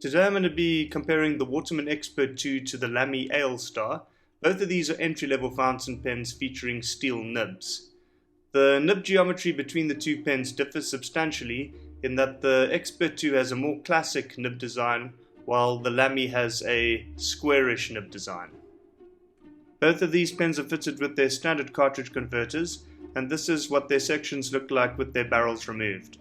Today I'm going to be comparing the Waterman Expert 2 to the Lamy Ale Star. Both of these are entry-level fountain pens featuring steel nibs. The nib geometry between the two pens differs substantially in that the Expert 2 has a more classic nib design while the Lamy has a squarish nib design. Both of these pens are fitted with their standard cartridge converters, and this is what their sections look like with their barrels removed.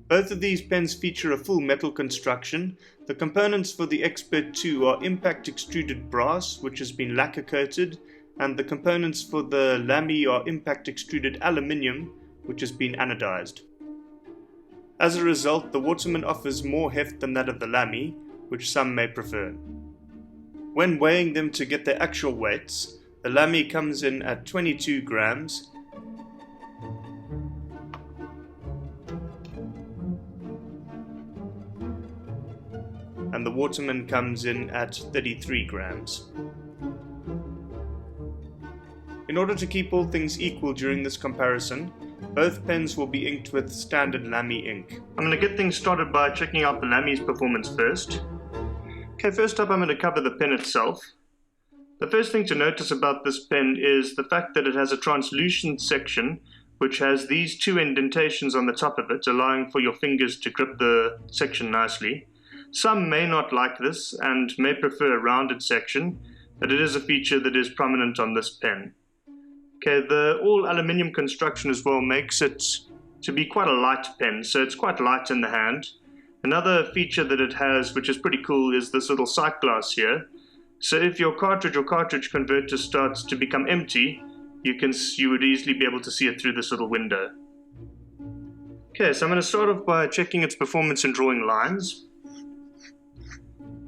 Both of these pens feature a full metal construction. The components for the Expert 2 are impact extruded brass, which has been lacquer coated, and the components for the Lamy are impact extruded aluminium, which has been anodized. As a result, the Waterman offers more heft than that of the Lamy, which some may prefer. When weighing them to get their actual weights, the Lamy comes in at 22 grams, and the Waterman comes in at 33 grams. In order to keep all things equal during this comparison, both pens will be inked with standard Lamy ink. I'm going to get things started by checking out the Lamy's performance first. Okay, first up I'm going to cover the pen itself. The first thing to notice about this pen is the fact that it has a translucent section which has these two indentations on the top of it, allowing for your fingers to grip the section nicely. Some may not like this and may prefer a rounded section, but it is a feature that is prominent on this pen. Okay, the all aluminium construction as well makes it to be quite a light pen, so it's quite light in the hand. Another feature that it has, which is pretty cool, is this little sight glass here. So if your cartridge or cartridge converter starts to become empty, you would easily be able to see it through this little window. Okay, so I'm going to start off by checking its performance in drawing lines.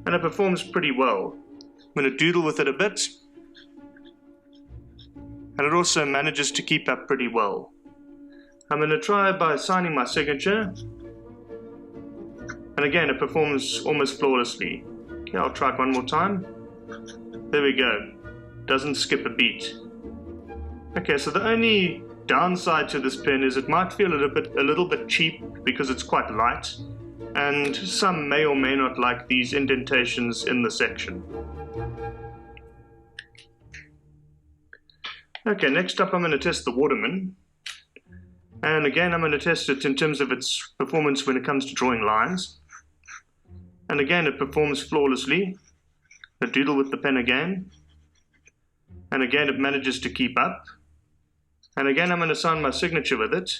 And it performs pretty well. I'm going to doodle with it a bit, and it also manages to keep up pretty well. I'm going to try by signing my signature, and again it performs almost flawlessly. Okay, I'll try it one more time. There we go. Doesn't skip a beat. Okay, so the only downside to this pen is it might feel a little bit cheap because it's quite light, and some may or may not like these indentations in the section. Okay, next up I'm going to test the Waterman, and again I'm going to test it in terms of its performance when it comes to drawing lines, and again it performs flawlessly. I doodle with the pen again, and again it manages to keep up, and again I'm going to sign my signature with it.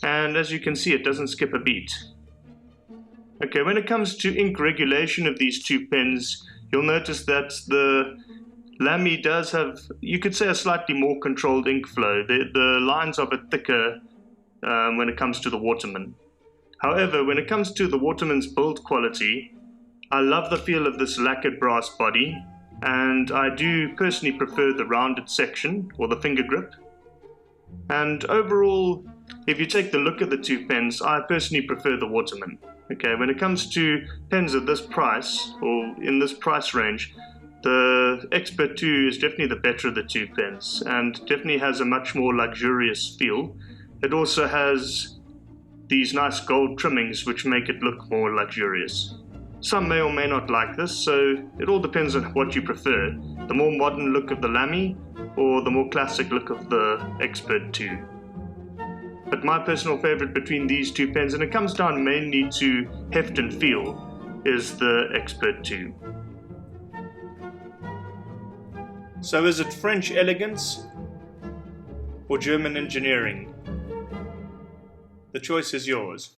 And as you can see, it doesn't skip a beat. Okay, when it comes to ink regulation of these two pens, you'll notice that the Lamy does have, you could say, a slightly more controlled ink flow. The lines are a bit thicker when it comes to the Waterman. However, when it comes to the Waterman's build quality, I love the feel of this lacquered brass body, and I do personally prefer the rounded section, or the finger grip. And overall, if you take the look at the two pens, I personally prefer the Waterman. Okay, when it comes to pens at this price, or in this price range, the Expert 2 is definitely the better of the two pens, and definitely has a much more luxurious feel. It also has these nice gold trimmings which make it look more luxurious. Some may or may not like this, so it all depends on what you prefer. The more modern look of the Lamy, or the more classic look of the Expert 2. But my personal favorite between these two pens, and it comes down mainly to heft and feel, is the Expert 2. So is it French elegance or German engineering? The choice is yours.